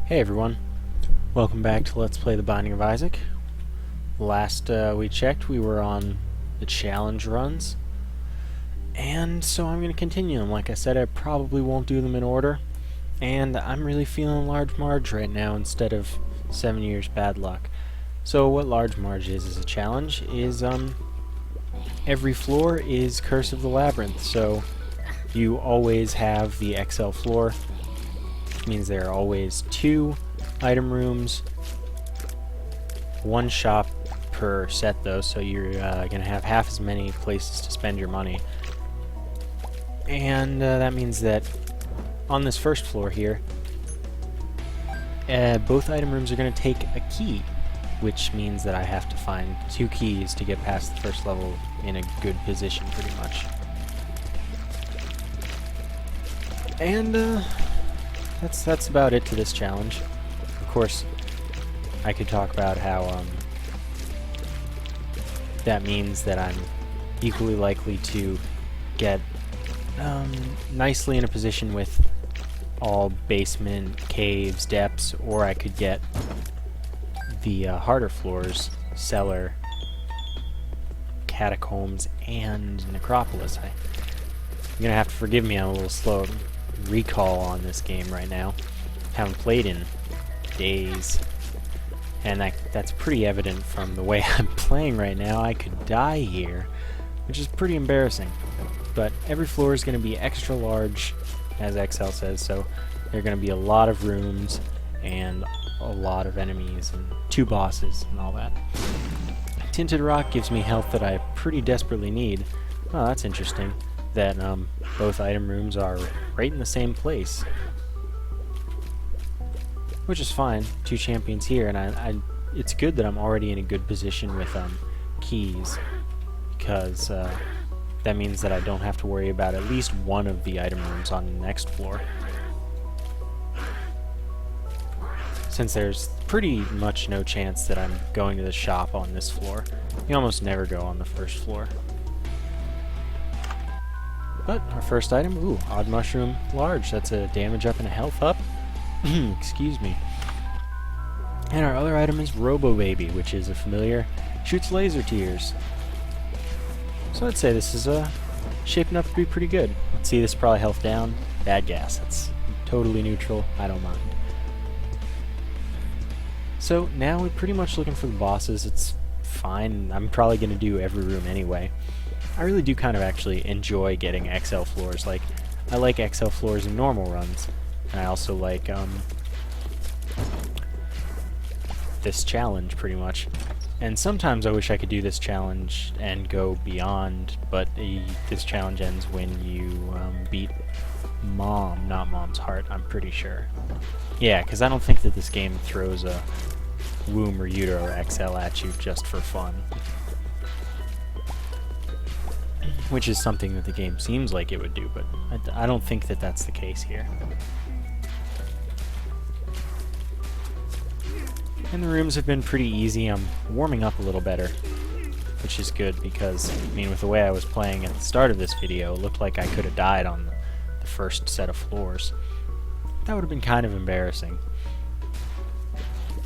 Hey everyone, welcome back to Let's Play The Binding of Isaac. Last we checked, we were on the challenge runs, and so I'm going to continue them. Like I said, I probably won't do them in order, and I'm really feeling Large Marge right now instead of 7 years bad luck. So what Large Marge is as a challenge is every floor is Curse of the Labyrinth, so you always have the XL floor. Means there are always 2 item rooms, 1 shop per set though, so you're going to have half as many places to spend your money. And that means that on this first floor here, both item rooms are going to take a key, which means that I have to find 2 keys to get past the first level in a good position pretty much. And that's about it to this challenge. Of course, I could talk about how that means that I'm equally likely to get nicely in a position with all basement, caves, depths, or I could get the harder floors, cellar, catacombs, and necropolis. You're gonna have to forgive me, I'm a little slow recall on this game right now. Haven't played in days, and that's pretty evident from the way I'm playing right now. I could die here, which is pretty embarrassing. But every floor is going to be extra large, as XL says, so there are going to be a lot of rooms and a lot of enemies and 2 bosses and all that. Tinted rock gives me health that I pretty desperately need. Oh, that's interesting. That both item rooms are right in the same place, which is fine. 2 champions here, and it's good that I'm already in a good position with keys, because that means that I don't have to worry about at least one of the item rooms on the next floor, since there's pretty much no chance that I'm going to the shop on this floor. You almost never go on the first floor. But our first item, ooh, Odd Mushroom Large. That's a damage up and a health up. Excuse me. And our other item is ROBO-BABY, which is a familiar, shoots laser tears. So I'd say this is shaping up to be pretty good. Let's see, this is probably health down. Bad gas. That's totally neutral. I don't mind. So now we're pretty much looking for the bosses. It's fine. I'm probably going to do every room anyway. I really do kind of actually enjoy getting XL floors. Like, I like XL floors in normal runs, and I also like this challenge pretty much. And sometimes I wish I could do this challenge and go beyond, but this challenge ends when you beat Mom, not Mom's Heart, I'm pretty sure. Yeah, because I don't think that this game throws a Womb or Utero or XL at you just for fun. Which is something that the game seems like it would do, but I don't think that that's the case here. And the rooms have been pretty easy. I'm warming up a little better, which is good because, I mean, with the way I was playing at the start of this video, it looked like I could have died on the first set of floors. That would have been kind of embarrassing.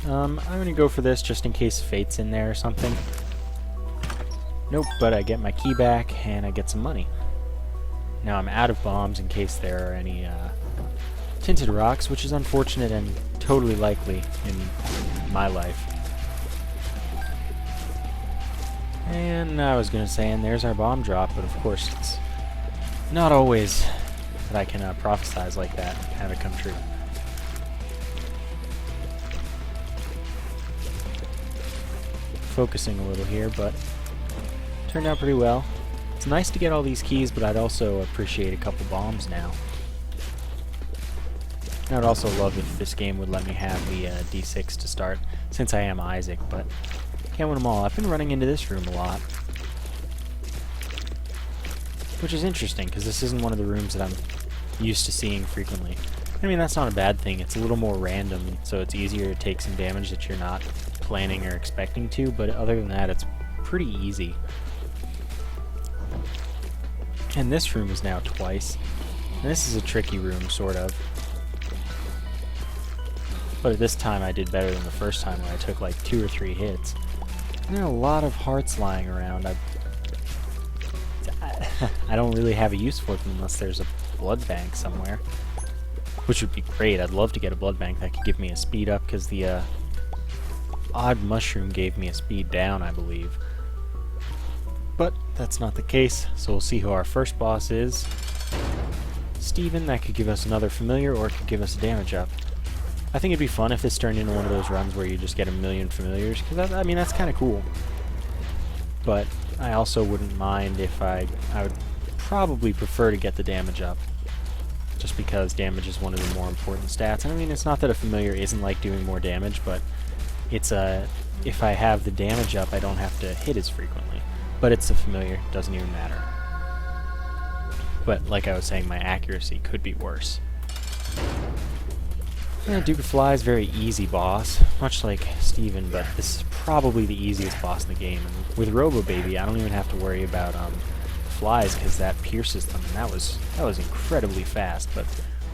I'm going to go for this just in case Fate's in there or something. Nope, but I get my key back, and I get some money. Now I'm out of bombs in case there are any tinted rocks, which is unfortunate and totally likely in my life. And I was going to say, and there's our bomb drop, but of course it's not always that I can prophesize like that and have it come true. Focusing a little here, but turned out pretty well. It's nice to get all these keys, but I'd also appreciate a couple bombs now. And I'd also love if this game would let me have the D6 to start, since I am Isaac, but can't win them all. I've been running into this room a lot, which is interesting, because this isn't one of the rooms that I'm used to seeing frequently. I mean, that's not a bad thing. It's a little more random, so it's easier to take some damage that you're not planning or expecting to, but other than that, it's pretty easy. And this room is now twice. And this is a tricky room, sort of. But this time I did better than the first time where I took like 2 or 3 hits. And there are a lot of hearts lying around. I don't really have a use for them unless there's a blood bank somewhere. Which would be great. I'd love to get a blood bank that could give me a speed up, because the odd mushroom gave me a speed down, I believe. But that's not the case, so we'll see who our first boss is. Steven, that could give us another familiar, or it could give us a damage up. I think it'd be fun if this turned into one of those runs where you just get a million familiars, because I mean, that's kind of cool. But I also wouldn't mind if I would probably prefer to get the damage up, just because damage is one of the more important stats. And I mean, it's not that a familiar isn't like doing more damage, but it's if I have the damage up, I don't have to hit as frequently. But it's a familiar, doesn't even matter. But like I was saying, my accuracy could be worse. Duke of Flies, very easy boss, much like Steven, but this is probably the easiest boss in the game. And with ROBO-BABY, I don't even have to worry about flies, because that pierces them, and that was incredibly fast. But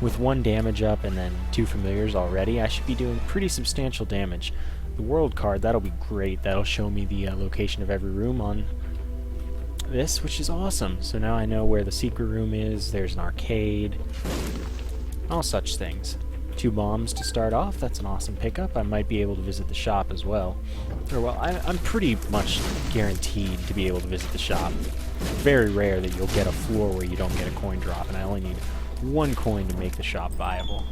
with 1 damage up and then 2 familiars already, I should be doing pretty substantial damage. The world card, that'll be great. That'll show me the location of every room on this, which is awesome. So now I know where the secret room is, there's an arcade, all such things. 2 bombs to start off, that's an awesome pickup. I might be able to visit the shop as well. Or, well, I'm pretty much guaranteed to be able to visit the shop. Very rare that you'll get a floor where you don't get a coin drop, and I only need 1 coin to make the shop viable.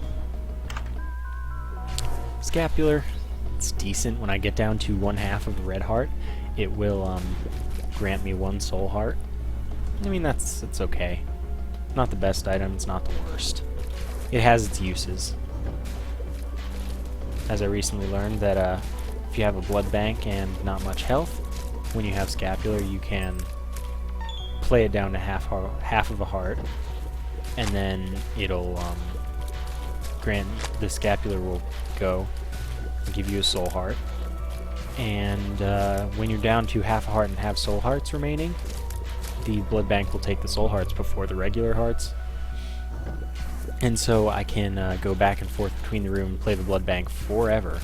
Scapular, it's decent. When I get down to 1/2 of the red heart, it will grant me 1 soul heart. I mean, it's okay. Not the best item, it's not the worst. It has its uses. As I recently learned that if you have a blood bank and not much health, when you have Scapular, you can play it down to half of a heart, and then it'll grant the Scapular will go and give you a soul heart. And when you're down to half a heart and have soul hearts remaining, the blood bank will take the soul hearts before the regular hearts. And so I can go back and forth between the room and play the blood bank forever,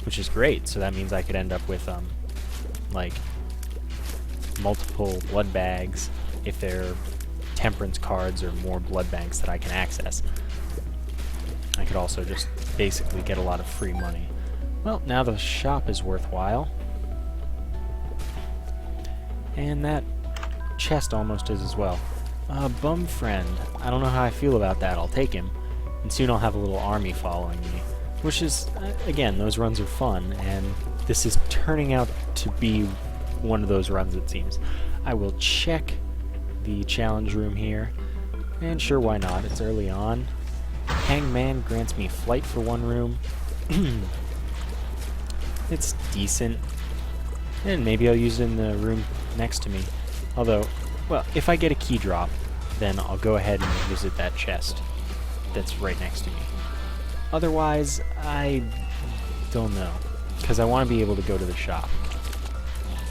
which is great. So that means I could end up with like multiple blood bags if they're temperance cards or more blood banks that I can access. I could also just basically get a lot of free money. Well, now the shop is worthwhile. And that chest almost is as well. Bum friend. I don't know how I feel about that. I'll take him. And soon I'll have a little army following me. Which is, again, those runs are fun, and this is turning out to be one of those runs, it seems. I will check the challenge room here. And sure, why not? It's early on. Hangman grants me flight for 1 room. It's decent. And maybe I'll use it in the room next to me. Although, well, if I get a key drop, then I'll go ahead and visit that chest that's right next to me. Otherwise, I don't know, because I want to be able to go to the shop.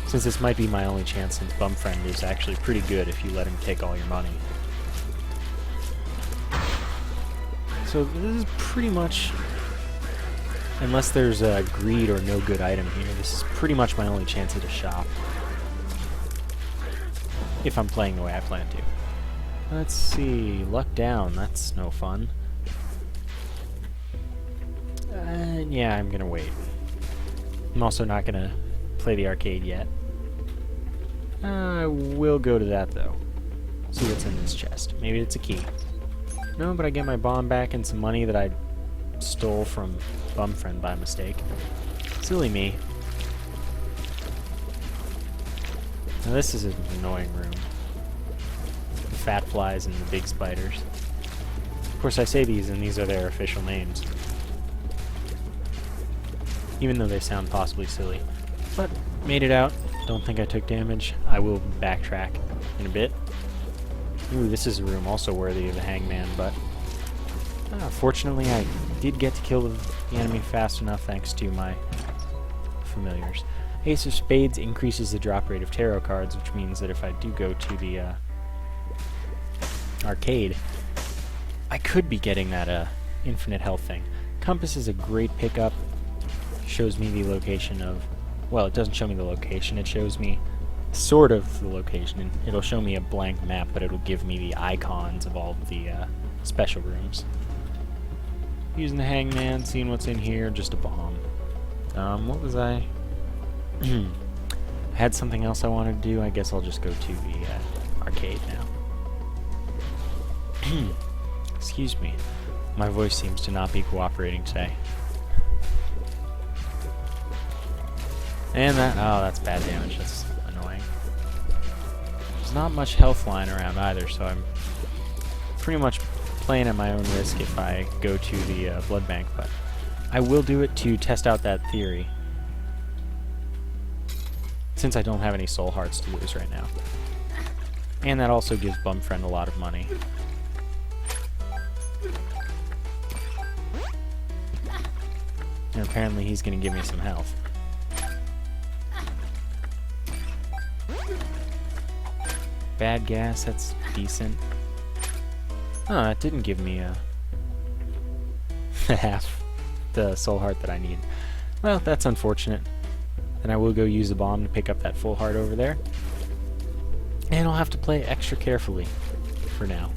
Since this might be my only chance, since Bumfriend is actually pretty good if you let him take all your money. So this is pretty much, unless there's a greed or no good item here, this is pretty much my only chance at a shop. If I'm playing the way I plan to. Let's see, luck down, that's no fun. Yeah, I'm gonna wait. I'm also not gonna play the arcade yet. I will go to that though. See what's in this chest. Maybe it's a key. No, but I get my bomb back and some money that I stole from Bumfriend by mistake. Silly me. Now this is an annoying room. The fat flies and the big spiders. Of course I say these and these are their official names. Even though they sound possibly silly. But, made it out. Don't think I took damage. I will backtrack in a bit. Ooh, this is a room also worthy of a hangman, but fortunately I did get to kill the enemy fast enough thanks to my familiars. Ace of Spades increases the drop rate of tarot cards, which means that if I do go to the arcade, I could be getting that infinite health thing. compass is a great pickup. Shows me the location of... Well, it doesn't show me the location. It shows me sort of the location. And it'll show me a blank map, but it'll give me the icons of all of the special rooms. Using the hangman, seeing what's in here, just a bomb. What was I... I had something else I wanted to do. I guess I'll just go to the arcade now. Excuse me. My voice seems to not be cooperating today. And that... Oh, that's bad damage. That's annoying. There's not much health lying around either, so I'm pretty much playing at my own risk if I go to the blood bank, but I will do it to test out that theory, since I don't have any soul hearts to lose right now. And that also gives Bumfriend a lot of money. And apparently he's going to give me some health. Bad gas, that's decent. Oh, that didn't give me half the soul heart that I need. Well, that's unfortunate. Then I will go use the bomb to pick up that full heart over there. And I'll have to play extra carefully for now.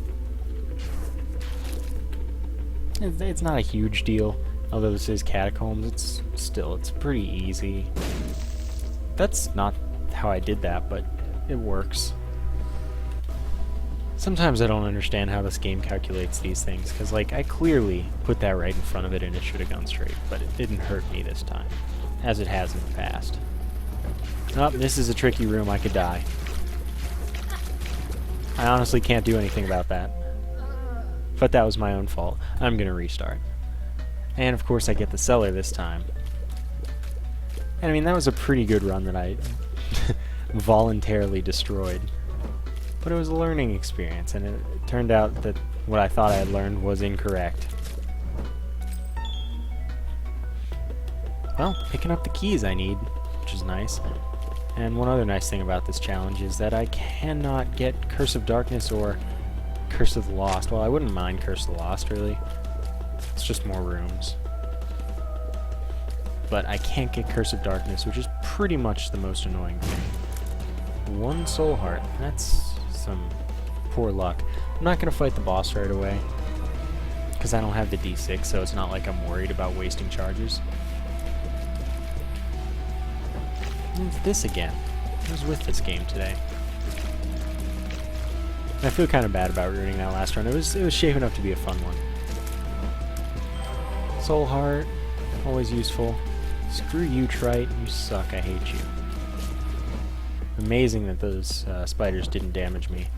It's not a huge deal, although this is Catacombs. It's pretty easy. That's not how I did that, but it works. Sometimes I don't understand how this game calculates these things, because like I clearly put that right in front of it and it should have gone straight, but it didn't hurt me this time, as it has in the past. Oh, this is a tricky room. I could die. I honestly can't do anything about that. But that was my own fault. I'm gonna restart. And of course I get the cellar this time. And I mean, that was a pretty good run that I voluntarily destroyed. But it was a learning experience, and it turned out that what I thought I had learned was incorrect. Well, picking up the keys I need, which is nice. And one other nice thing about this challenge is that I cannot get Curse of Darkness or Curse of the Lost. Well, I wouldn't mind Curse of the Lost, really. It's just more rooms. But I can't get Curse of Darkness, which is pretty much the most annoying thing. One soul heart. That's some poor luck. I'm not going to fight the boss right away, because I don't have the D6, so it's not like I'm worried about wasting charges. And it's this again. I was with this game today. And I feel kind of bad about ruining that last run. It was shaping up to be a fun one. Soul heart, always useful. Screw you, Trite. You suck. I hate you. Amazing that those spiders didn't damage me.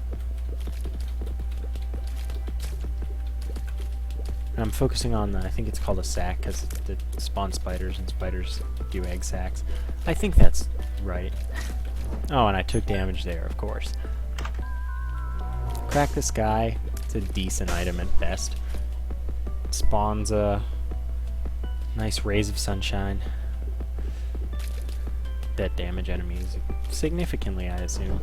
And I'm focusing on, I think it's called a sack, because it spawns spiders, and spiders do egg sacs. I think that's right. Oh, and I took damage there, of course. Crack the Sky. It's a decent item at best. It spawns nice rays of sunshine that damage enemies significantly, I assume.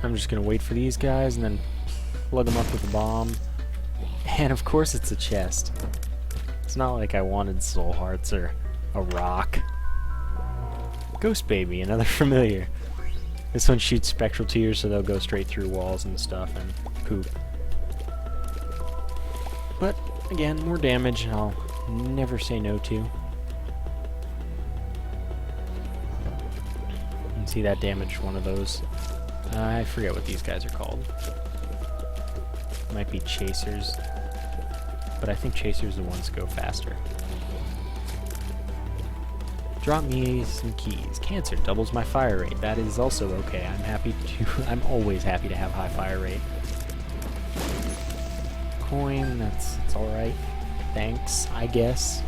I'm just gonna wait for these guys and then plug them up with a bomb. And of course it's a chest. It's not like I wanted soul hearts or a rock. Ghost Baby, another familiar. This one shoots spectral tears, so they'll go straight through walls and stuff and poop. But again, more damage I'll never say no to. See that damage one of those. I forget what these guys are called. Might be chasers, but I think chasers are the ones that go faster. Drop me some keys. Cancer doubles my fire rate. That is also okay. I'm always happy to have high fire rate. Coin, that's alright. Thanks, I guess.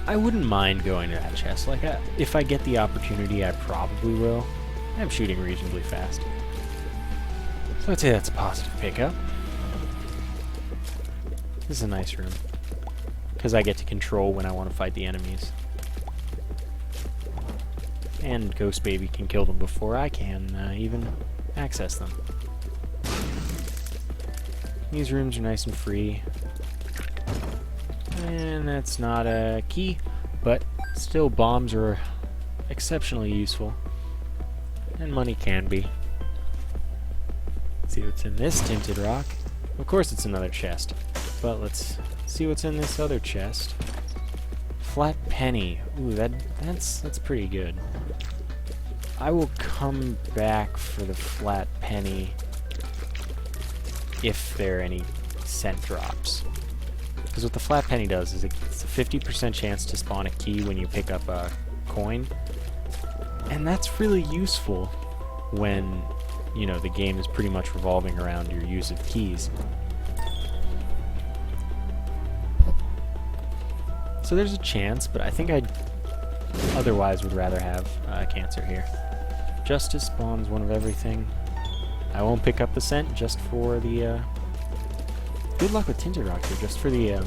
I wouldn't mind going to that chest. Like, if I get the opportunity, I probably will. I'm shooting reasonably fast. So I'd say that's a positive pickup. This is a nice room, because I get to control when I want to fight the enemies. And Ghost Baby can kill them before I can even access them. These rooms are nice and free. And that's not a key, but still bombs are exceptionally useful. And money can be. Let's see what's in this tinted rock. Of course it's another chest. But let's see what's in this other chest. Flat penny. Ooh, that's pretty good. I will come back for the flat penny if there are any cent drops. Because what the flat penny does is it's a 50% chance to spawn a key when you pick up a coin. And that's really useful when, you know, the game is pretty much revolving around your use of keys. So there's a chance, but I think I otherwise would rather have cancer here. Justice spawns one of everything. I won't pick up the cent just for the good luck with tinted rock here, just for the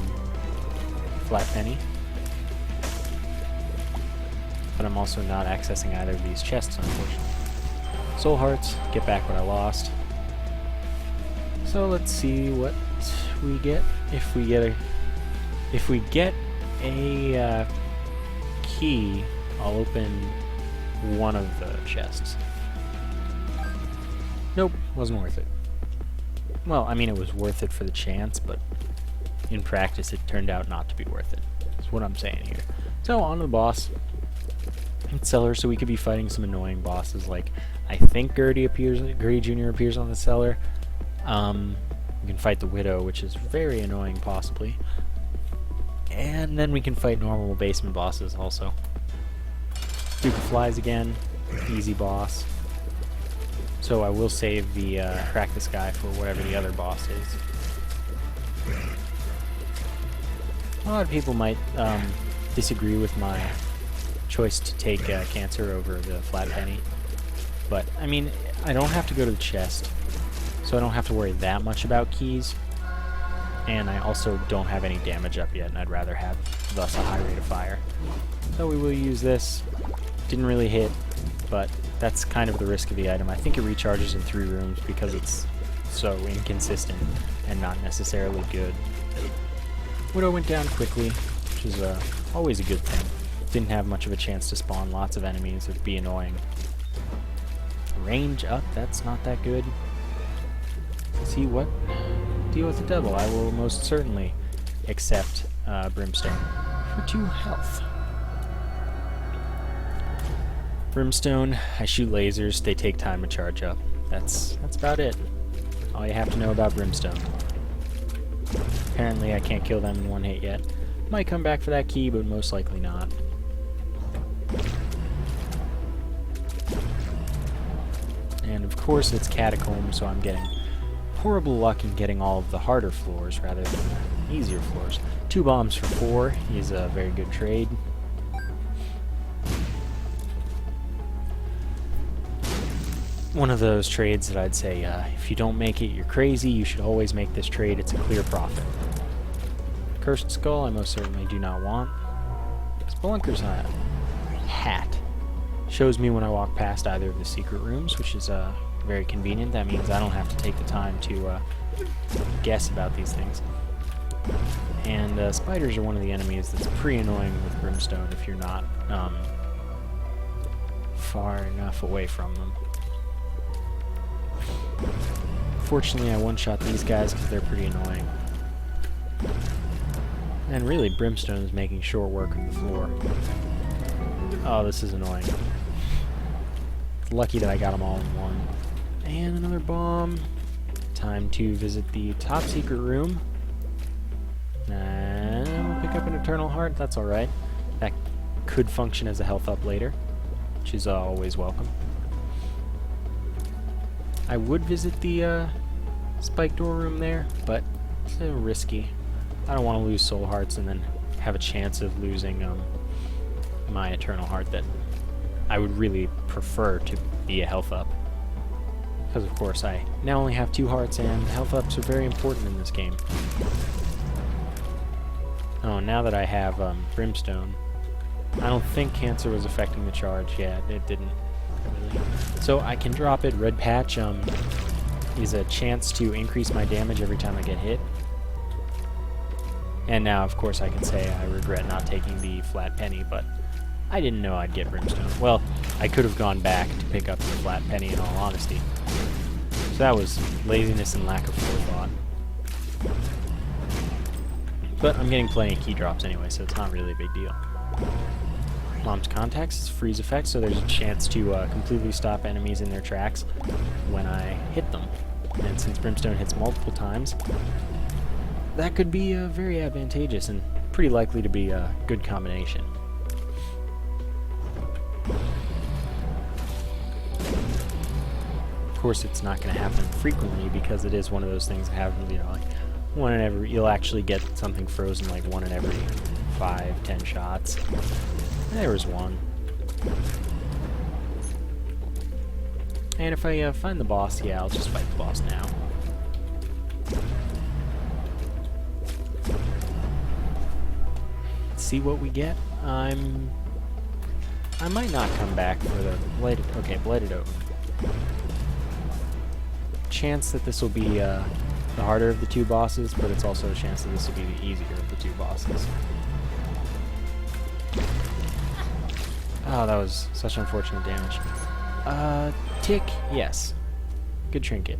flat penny. But I'm also not accessing either of these chests, unfortunately. Soul hearts, get back what I lost. So let's see what we get. If we get a key, I'll open one of the chests. Nope, wasn't worth it. Well, I mean, it was worth it for the chance, but in practice it turned out not to be worth it. That's what I'm saying here. So, on to the boss. It's Cellar, so we could be fighting some annoying bosses, like, I think Gertie Jr. appears on the Cellar. We can fight the Widow, which is very annoying, possibly. And then we can fight normal basement bosses, also. Duke of Flies again, easy boss. So I will save the crack this guy for whatever the other boss is. A lot of people might disagree with my choice to take cancer over the flat penny, but I mean, I don't have to go to the chest, so I don't have to worry that much about keys, and I also don't have any damage up yet, and I'd rather have thus a high rate of fire. So we will use this. Didn't really hit, but that's kind of the risk of the item. I think it recharges in 3 rooms because it's so inconsistent and not necessarily good. Widow went down quickly, which is always a good thing. Didn't have much of a chance to spawn lots of enemies. It'd be annoying. Range up, that's not that good. Let's see what? Deal with the devil. I will most certainly accept Brimstone for 2 health. Brimstone, I shoot lasers, they take time to charge up. That's about it. All you have to know about Brimstone. Apparently I can't kill them in 1 hit yet. Might come back for that key, but most likely not. And of course it's Catacombs, so I'm getting horrible luck in getting all of the harder floors rather than the easier floors. 2 bombs for 4 is a very good trade. One of those trades that I'd say, if you don't make it, you're crazy. You should always make this trade. It's a clear profit. Cursed Skull, I most certainly do not want. Spelunker's hat shows me when I walk past either of the secret rooms, which is very convenient. That means I don't have to take the time to guess about these things. And spiders are one of the enemies that's pretty annoying with Brimstone if you're not far enough away from them. Fortunately, I one-shot these guys because they're pretty annoying. And really, Brimstone is making short work of the floor. Oh, this is annoying. Lucky that I got them all in one. And another bomb. Time to visit the top secret room. And we'll pick up an Eternal Heart. That's alright. That could function as a health up later, which is always welcome. I would visit the spike door room there, but it's risky. I don't want to lose soul hearts and then have a chance of losing my Eternal Heart that I would really prefer to be a health up. Because of course I now only have 2 hearts and health ups are very important in this game. Oh, now that I have Brimstone, I don't think cancer was affecting the charge. Yeah, it didn't. Really. So I can drop it. Red patch, is a chance to increase my damage every time I get hit. And now, of course, I can say I regret not taking the flat penny, but I didn't know I'd get Brimstone. Well, I could have gone back to pick up the flat penny in all honesty. So that was laziness and lack of forethought. But I'm getting plenty of key drops anyway, so it's not really a big deal. Mom's Contacts is freeze effect, so there's a chance to completely stop enemies in their tracks when I hit them. And since Brimstone hits multiple times, that could be very advantageous and pretty likely to be a good combination. Of course, it's not going to happen frequently because it is one of those things that have, you know, like one in every. You'll actually get something frozen like one in every 5-10 shots. There was one. And if I find the boss, yeah, I'll just fight the boss now. Let's see what we get. I might not come back for the Blighted. Okay, Blighted Oak. Chance that this will be the harder of the two bosses, but it's also a chance that this will be the easier of the two bosses. Oh, that was such unfortunate damage. Tick, yes. Good trinket.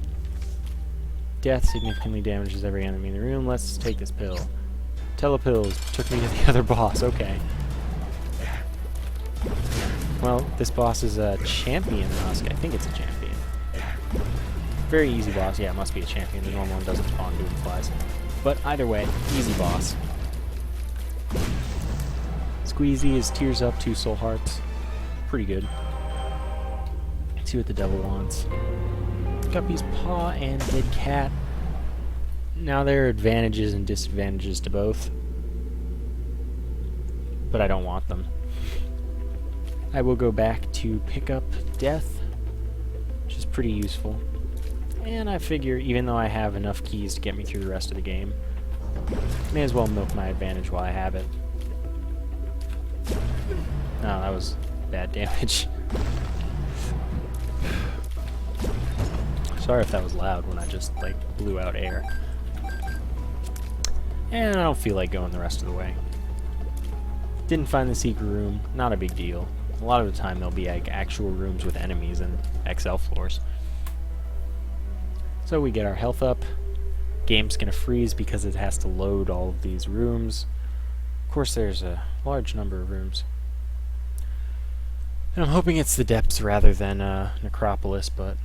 Death significantly damages every enemy in the room. Let's take this pill. Telepills took me to the other boss, okay. Well, this boss is a champion husk. I think it's a champion. Very easy boss. Yeah, it must be a champion. The normal one doesn't spawn doom flies. But either way, easy boss. Squeezy is tears up 2 soul hearts. Pretty good. Let's see what the devil wants. Guppy's paw and dead cat. Now there are advantages and disadvantages to both. But I don't want them. I will go back to pick up death, which is pretty useful. And I figure, even though I have enough keys to get me through the rest of the game, may as well milk my advantage while I have it. Oh, that was bad damage. Sorry if that was loud when I just, like, blew out air. And I don't feel like going the rest of the way. Didn't find the secret room, not a big deal. A lot of the time there'll be, like, actual rooms with enemies and XL floors. So we get our health up. Game's gonna freeze because it has to load all of these rooms. Of course, there's a large number of rooms. And I'm hoping it's the depths rather than Necropolis, but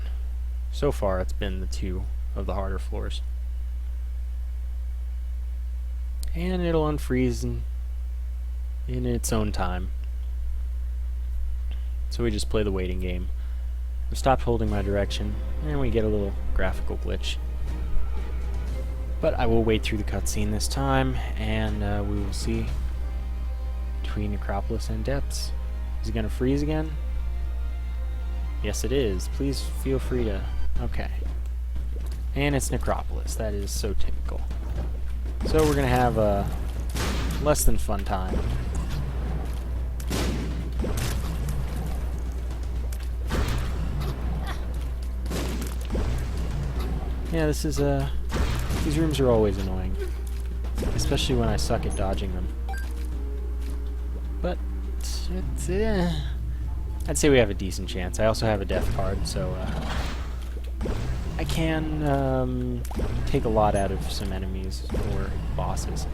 so far it's been the 2 of the harder floors. And it'll unfreeze in its own time. So we just play the waiting game. I stopped holding my direction, and we get a little graphical glitch. But I will wait through the cutscene this time, and we will see between Necropolis and Depths. Is it going to freeze again? Yes, it is. Please feel free to... Okay. And it's Necropolis. That is so typical. So we're going to have a less than fun time. Yeah, this is these rooms are always annoying, especially when I suck at dodging them. But it's, I'd say we have a decent chance. I also have a death card, so I can take a lot out of some enemies or bosses.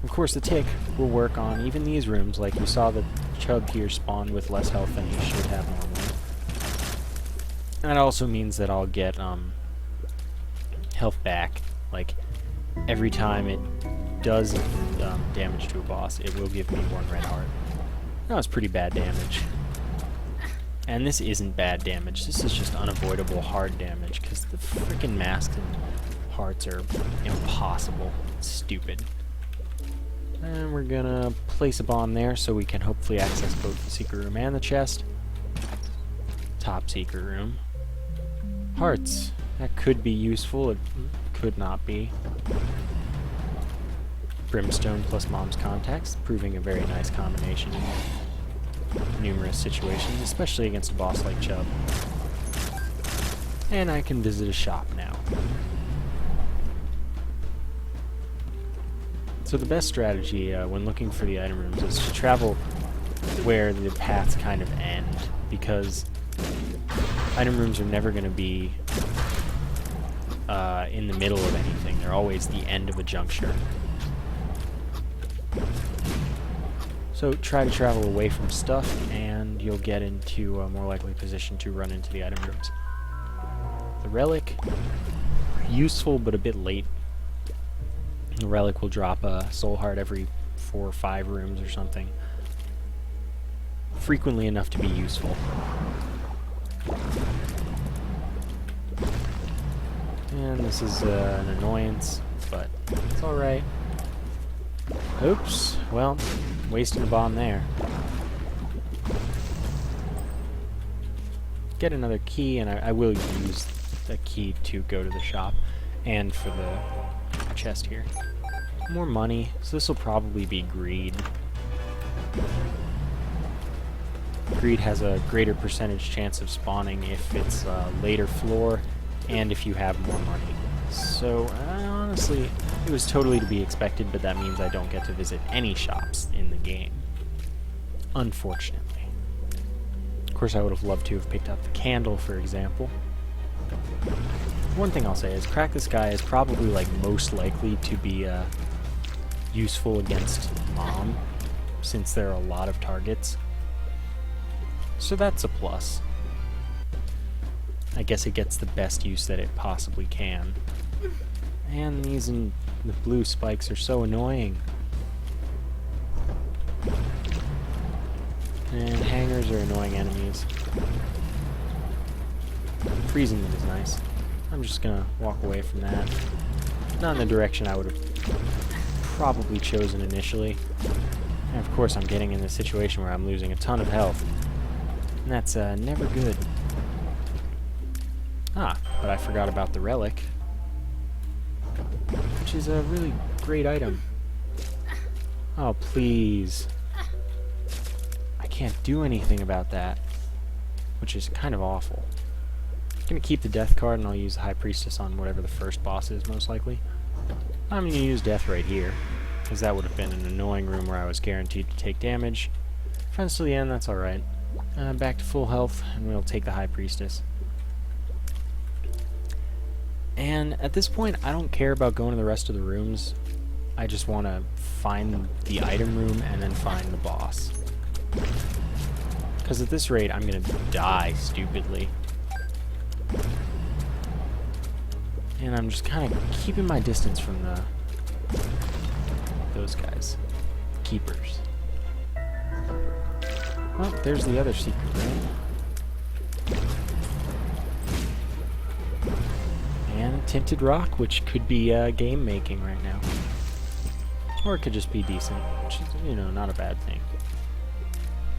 Of course, the tick will work on even these rooms, like you saw the chub here spawn with less health than he should have normally. That also means that I'll get health back. Like, every time it does damage to a boss, it will give me 1 red heart. That was pretty bad damage. And this isn't bad damage, this is just unavoidable hard damage, because the freaking masks and hearts are impossible. It's stupid. And we're gonna place a bomb there so we can hopefully access both the secret room and the chest. Top secret room. Hearts. That could be useful, it could not be. Brimstone plus Mom's Contacts, proving a very nice combination in numerous situations, especially against a boss like Chub. And I can visit a shop now. So the best strategy when looking for the item rooms is to travel where the paths kind of end, because item rooms are never going to be in the middle of anything. They're always the end of a juncture. So try to travel away from stuff, and you'll get into a more likely position to run into the item rooms. The relic, useful but a bit late. The relic will drop a soul heart every 4 or 5 rooms or something. Frequently enough to be useful. And this is an annoyance, but it's alright. Oops, well, wasting a bomb there. Get another key, and I will use the key to go to the shop, and for the chest here. More money, so this will probably be greed. Greed has a greater percentage chance of spawning if it's a later floor, and if you have more money. So, honestly, it was totally to be expected, but that means I don't get to visit any shops in the game. Unfortunately. Of course, I would have loved to have picked up the candle, for example. One thing I'll say is Crack the Sky is probably like most likely to be useful against Mom, since there are a lot of targets. So that's a plus. I guess it gets the best use that it possibly can. And these the blue spikes are so annoying. And hangers are annoying enemies. Freezing them is nice. I'm just gonna walk away from that. Not in the direction I would have probably chosen initially. And of course I'm getting in a situation where I'm losing a ton of health. And that's never good. Ah, but I forgot about the relic, which is a really great item. Oh, please. I can't do anything about that, which is kind of awful. I'm going to keep the death card, and I'll use the High Priestess on whatever the first boss is, most likely. I'm going to use death right here, because that would have been an annoying room where I was guaranteed to take damage. Friends to the end, that's alright. Back to full health, and we'll take the High Priestess. And at this point, I don't care about going to the rest of the rooms. I just want to find the item room and then find the boss. Because at this rate, I'm going to die stupidly. And I'm just kind of keeping my distance from those guys. Keepers. Well, there's the other secret room. And tinted rock, which could be game making right now. Or it could just be decent, which is, you know, not a bad thing.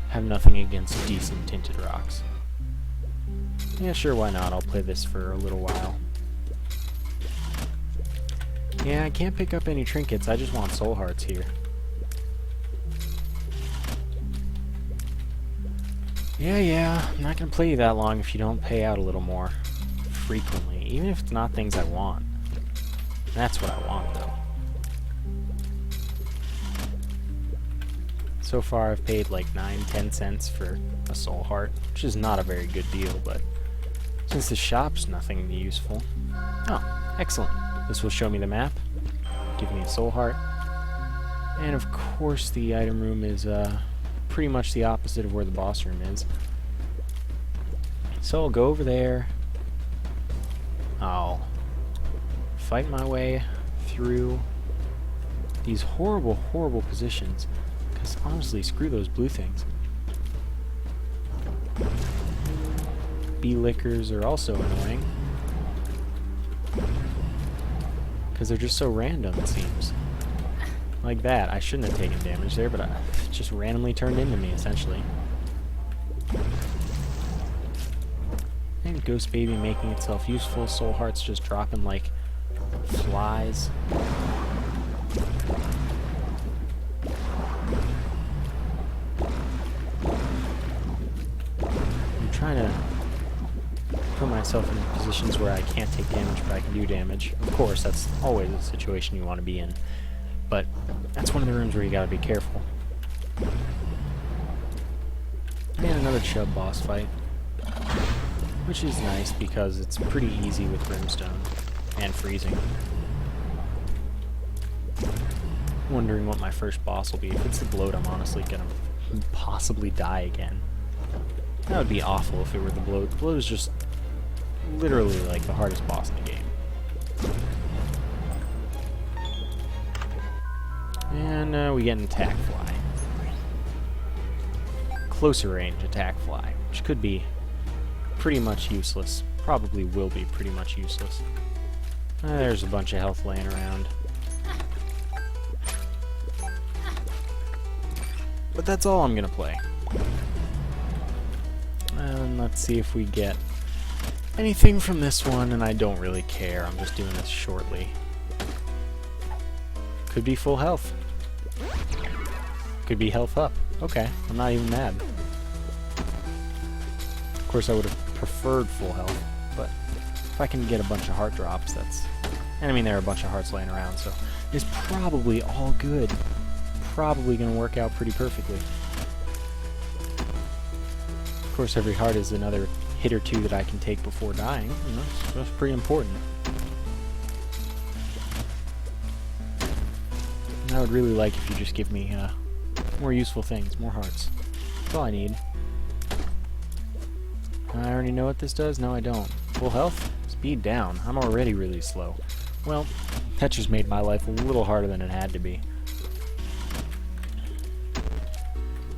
Have nothing against decent tinted rocks. Yeah, sure, why not? I'll play this for a little while. Yeah, I can't pick up any trinkets, I just want soul hearts here. Yeah, I'm not gonna play you that long if you don't pay out a little more frequently, even if it's not things I want. That's what I want, though. So far, I've paid like 9-10 cents for a soul heart, which is not a very good deal, but since the shop's nothing useful. Oh, excellent. This will show me the map, give me a soul heart, and of course the item room is pretty much the opposite of where the boss room is. So I'll go over there. I'll fight my way through these horrible, horrible positions. Because honestly, screw those blue things. Bee lickers are also annoying. Because they're just so random, it seems. Like that. I shouldn't have taken damage there, but it just randomly turned into me, essentially. And Ghost Baby making itself useful. Soul Hearts just dropping like flies. I'm trying to put myself in positions where I can't take damage, but I can do damage. Of course, that's always a situation you want to be in. But that's one of the rooms where you gotta be careful. And another chub boss fight. Which is nice because it's pretty easy with Brimstone and freezing. Wondering what my first boss will be. If it's the bloat, I'm honestly gonna possibly die again. That would be awful if it were the bloat. The bloat is just literally like the hardest boss in the game. And we get an attack fly. Closer range attack fly, which could be pretty much useless. Probably will be pretty much useless. There's a bunch of health laying around. But that's all I'm gonna play. And let's see if we get anything from this one, and I don't really care. I'm just doing this shortly. Could be full health. Could be health up. Okay, I'm not even mad. Of course, I would have preferred full health, but if I can get a bunch of heart drops, that's... And I mean, there are a bunch of hearts laying around, so it's probably all good. Probably going to work out pretty perfectly. Of course, every heart is another hit or two that I can take before dying. You know, that's pretty important. And I would really like if you just give me more useful things, more hearts. That's all I need. I already know what this does? No, I don't. Full health? Speed down. I'm already really slow. Well, that just made my life a little harder than it had to be.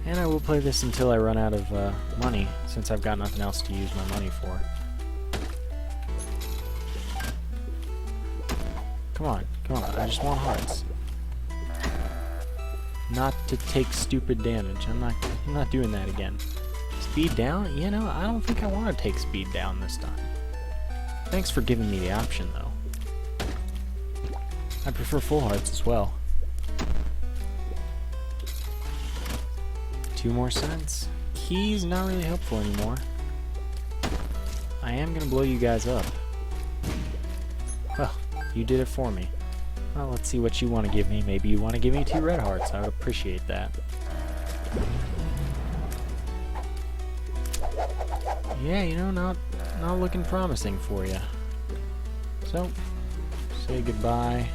And I will play this until I run out of money, since I've got nothing else to use my money for. Come on, come on, I just want hearts. Not to take stupid damage. I'm not doing that again. Speed down? You know, I don't think I want to take speed down this time. Thanks for giving me the option, though. I prefer full hearts as well. 2 more cents. Keys, not really helpful anymore. I am gonna blow you guys up. Well, you did it for me. Well, let's see what you want to give me. Maybe you want to give me 2 red hearts. I would appreciate that. Yeah, you know, not looking promising for you. So, say goodbye,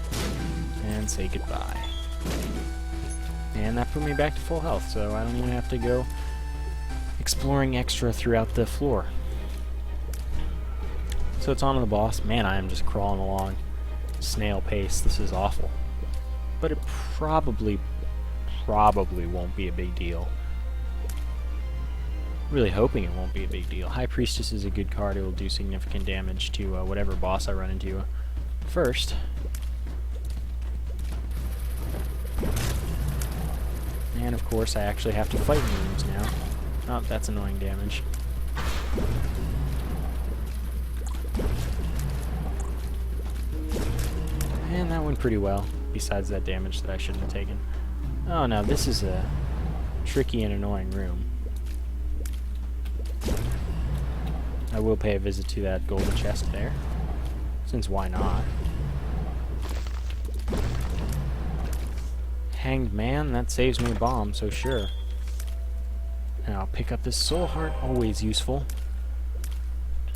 and say goodbye. And that put me back to full health, so I don't even have to go exploring extra throughout the floor. So it's on to the boss. Man, I am just crawling along. Snail pace. This is awful. But it probably won't be a big deal. Really hoping it won't be a big deal. High Priestess is a good card. It will do significant damage to whatever boss I run into first. And of course, I actually have to fight in rooms now. Oh, that's annoying damage. And that went pretty well, besides that damage that I shouldn't have taken. Oh, now this is a tricky and annoying room. I will pay a visit to that golden chest there, since why not? Hanged Man, that saves me a bomb, so sure. And I'll pick up this soul heart, always useful.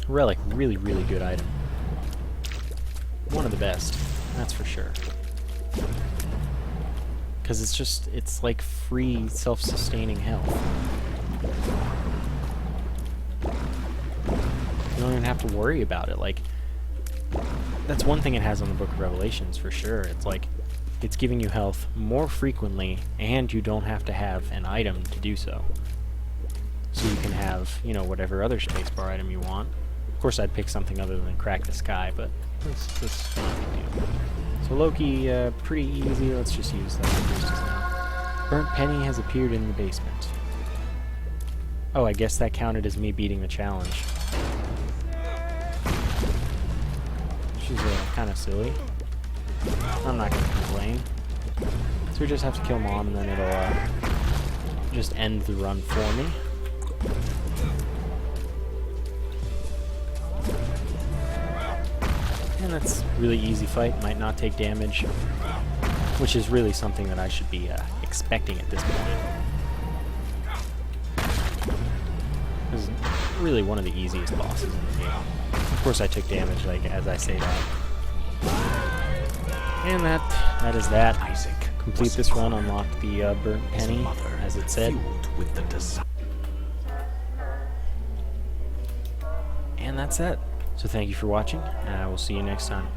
Relic, really, really good item. One of the best, that's for sure. Because it's like free, self-sustaining health. You don't even have to worry about it. Like, that's one thing it has on the Book of Revelations for sure. It's like, it's giving you health more frequently, and you don't have to have an item to do so. So you can have, you know, whatever other spacebar item you want. Of course, I'd pick something other than Crack the Sky, but that's not a big deal. So Loki, pretty easy. Let's just use that. Burnt Penny has appeared in the basement. Oh, I guess that counted as me beating the challenge. Which is kind of silly. I'm not going to complain. So we just have to kill Mom, and then it'll just end the run for me. And that's really easy fight, might not take damage, which is really something that I should be expecting at this point. This is really one of the easiest bosses in the game. Of course I took damage, like, as I say that. And that is that. Isaac Complete this run, unlock the burnt penny, as it said. With the And that's it. So thank you for watching, and I will see you next time.